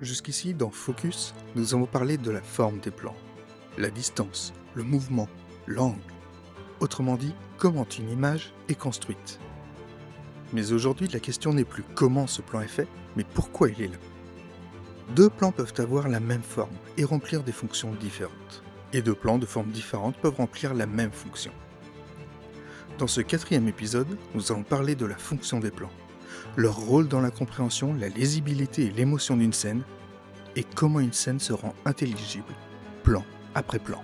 Jusqu'ici, dans Focus, nous avons parlé de la forme des plans, la distance, le mouvement, l'angle. Autrement dit, comment une image est construite. Mais aujourd'hui, la question n'est plus comment ce plan est fait, mais pourquoi il est là. Deux plans peuvent avoir la même forme et remplir des fonctions différentes. Et deux plans de formes différentes peuvent remplir la même fonction. Dans ce 4e épisode, nous allons parler de la fonction des plans, leur rôle dans la compréhension, la lisibilité et l'émotion d'une scène, et comment une scène se rend intelligible, plan après plan.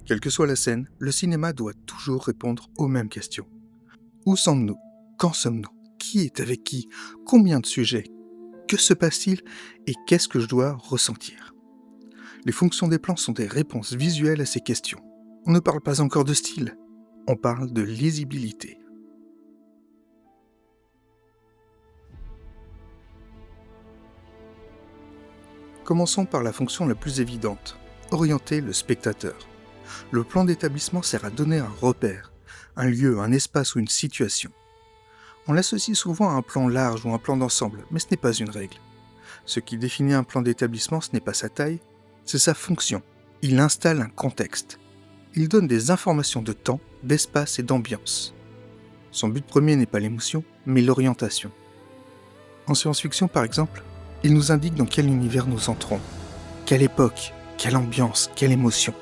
Quelle que soit la scène, le cinéma doit toujours répondre aux mêmes questions. Où sommes-nous? Quand sommes-nous? Qui est avec qui? Combien de sujets? Que se passe-t-il? Et qu'est-ce que je dois ressentir? Les fonctions des plans sont des réponses visuelles à ces questions. On ne parle pas encore de style, on parle de lisibilité. Commençons par la fonction la plus évidente, orienter le spectateur. Le plan d'établissement sert à donner un repère, un lieu, un espace ou une situation. On l'associe souvent à un plan large ou un plan d'ensemble, mais ce n'est pas une règle. Ce qui définit un plan d'établissement, ce n'est pas sa taille, c'est sa fonction. Il installe un contexte. Il donne des informations de temps, d'espace et d'ambiance. Son but premier n'est pas l'émotion, mais l'orientation. En science-fiction, par exemple, il nous indique dans quel univers nous entrons, quelle époque, quelle ambiance, quelle émotion.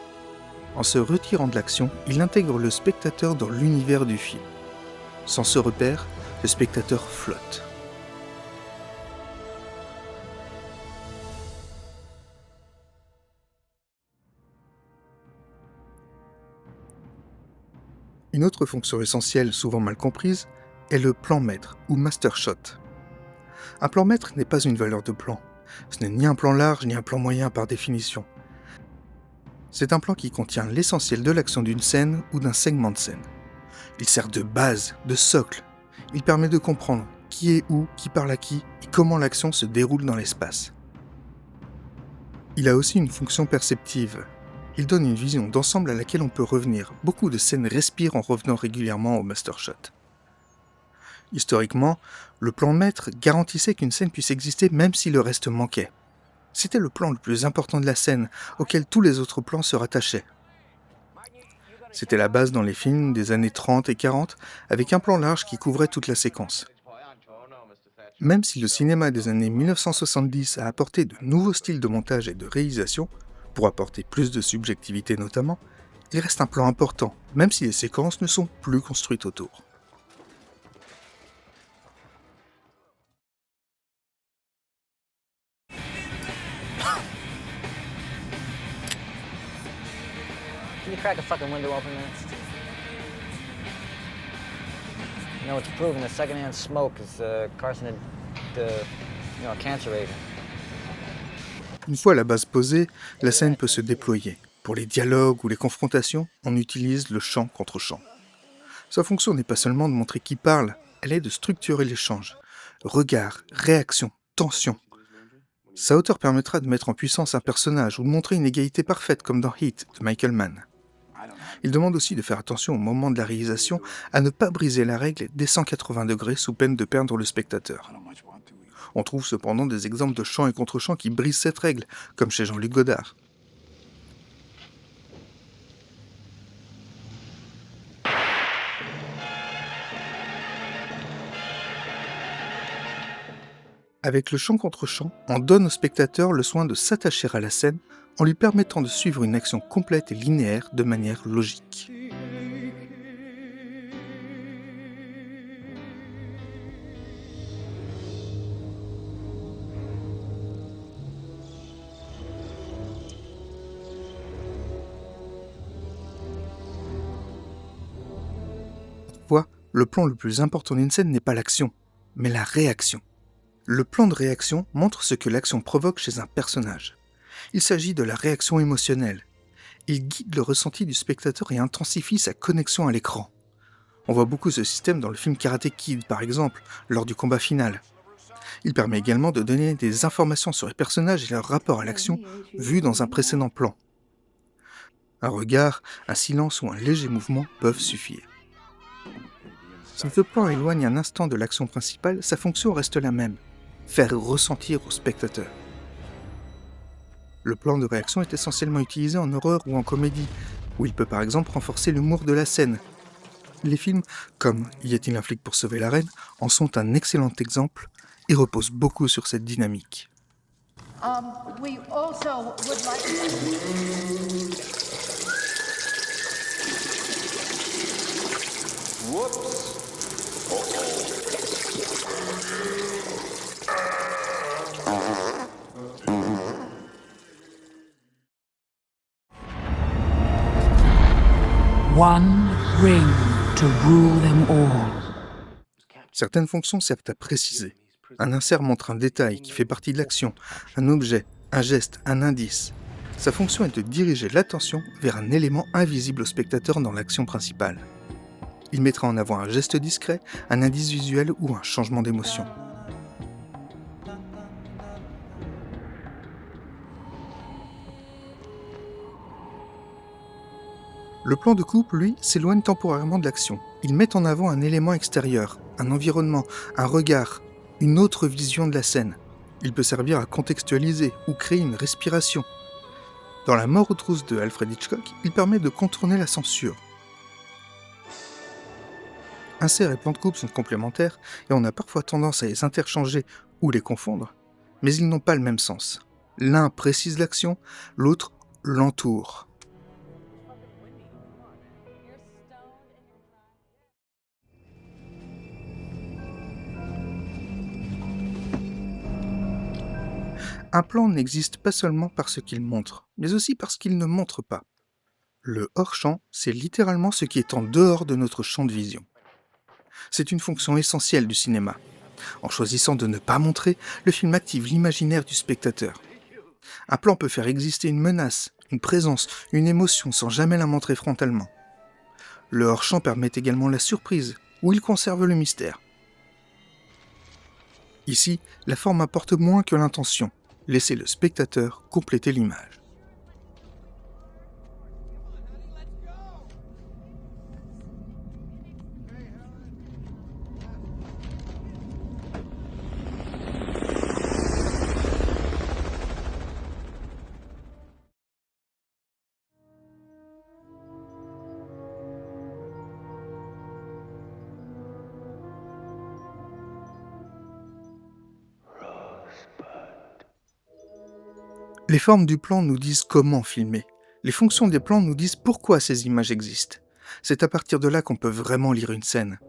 En se retirant de l'action, il intègre le spectateur dans l'univers du film. Sans ce repère, le spectateur flotte. Une autre fonction essentielle, souvent mal comprise, est le plan maître ou master shot. Un plan maître n'est pas une valeur de plan. Ce n'est ni un plan large ni un plan moyen par définition. C'est un plan qui contient l'essentiel de l'action d'une scène ou d'un segment de scène. Il sert de base, de socle. Il permet de comprendre qui est où, qui parle à qui et comment l'action se déroule dans l'espace. Il a aussi une fonction perceptive. Il donne une vision d'ensemble à laquelle on peut revenir. Beaucoup de scènes respirent en revenant régulièrement au master shot. Historiquement, le plan maître garantissait qu'une scène puisse exister même si le reste manquait. C'était le plan le plus important de la scène, auquel tous les autres plans se rattachaient. C'était la base dans les films des années 30 et 40, avec un plan large qui couvrait toute la séquence. Même si le cinéma des années 1970 a apporté de nouveaux styles de montage et de réalisation, pour apporter plus de subjectivité notamment, il reste un plan important, même si les séquences ne sont plus construites autour. Can you crack a fucking window open, man? You know, it's proven that secondhand smoke is a cancer agent. Une fois la base posée, la scène peut se déployer. Pour les dialogues ou les confrontations, on utilise le chant contre chant. Sa fonction n'est pas seulement de montrer qui parle, elle est de structurer l'échange. Regard, réaction, tension. Sa hauteur permettra de mettre en puissance un personnage ou de montrer une égalité parfaite comme dans Heat de Michael Mann. Il demande aussi de faire attention au moment de la réalisation à ne pas briser la règle des 180 degrés sous peine de perdre le spectateur. On trouve cependant des exemples de chants et contre-chants qui brisent cette règle, comme chez Jean-Luc Godard. Avec le chant contre chant, on donne au spectateur le soin de s'attacher à la scène en lui permettant de suivre une action complète et linéaire de manière logique. Toutefois, le plan le plus important d'une scène n'est pas l'action, mais la réaction. Le plan de réaction montre ce que l'action provoque chez un personnage. Il s'agit de la réaction émotionnelle. Il guide le ressenti du spectateur et intensifie sa connexion à l'écran. On voit beaucoup ce système dans le film Karate Kid, par exemple, lors du combat final. Il permet également de donner des informations sur les personnages et leur rapport à l'action, vus dans un précédent plan. Un regard, un silence ou un léger mouvement peuvent suffire. Si ce plan éloigne un instant de l'action principale, sa fonction reste la même, faire ressentir au spectateur. Le plan de réaction est essentiellement utilisé en horreur ou en comédie, où il peut par exemple renforcer l'humour de la scène. Les films, comme Y a-t-il un flic pour sauver la reine, en sont un excellent exemple et reposent beaucoup sur cette dynamique. We also would like. One ring to rule them all. Certaines fonctions servent à préciser. Un insert montre un détail qui fait partie de l'action, un objet, un geste, un indice. Sa fonction est de diriger l'attention vers un élément invisible au spectateur dans l'action principale. Il mettra en avant un geste discret, un indice visuel ou un changement d'émotion. Le plan de coupe, lui, s'éloigne temporairement de l'action. Il met en avant un élément extérieur, un environnement, un regard, une autre vision de la scène. Il peut servir à contextualiser ou créer une respiration. Dans La mort aux trousses de Alfred Hitchcock, il permet de contourner la censure. Insert et plan de coupe sont complémentaires et on a parfois tendance à les interchanger ou les confondre, mais ils n'ont pas le même sens. L'un précise l'action, l'autre l'entoure. Un plan n'existe pas seulement parce qu'il montre, mais aussi parce qu'il ne montre pas. Le hors-champ, c'est littéralement ce qui est en dehors de notre champ de vision. C'est une fonction essentielle du cinéma. En choisissant de ne pas montrer, le film active l'imaginaire du spectateur. Un plan peut faire exister une menace, une présence, une émotion sans jamais la montrer frontalement. Le hors-champ permet également la surprise, où il conserve le mystère. Ici, la forme importe moins que l'intention. Laissez le spectateur compléter l'image. Les formes du plan nous disent comment filmer. Les fonctions des plans nous disent pourquoi ces images existent. C'est à partir de là qu'on peut vraiment lire une scène.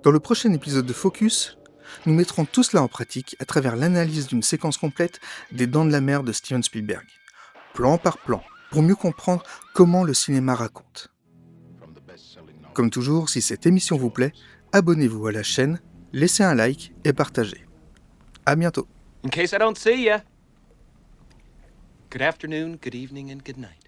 Dans le prochain épisode de Focus, nous mettrons tout cela en pratique à travers l'analyse d'une séquence complète des Dents de la Mer de Steven Spielberg, plan par plan, pour mieux comprendre comment le cinéma raconte. Comme toujours, si cette émission vous plaît, abonnez-vous à la chaîne, laissez un like et partagez. À bientôt. In case I don't see ya. Good afternoon, good evening, and good night.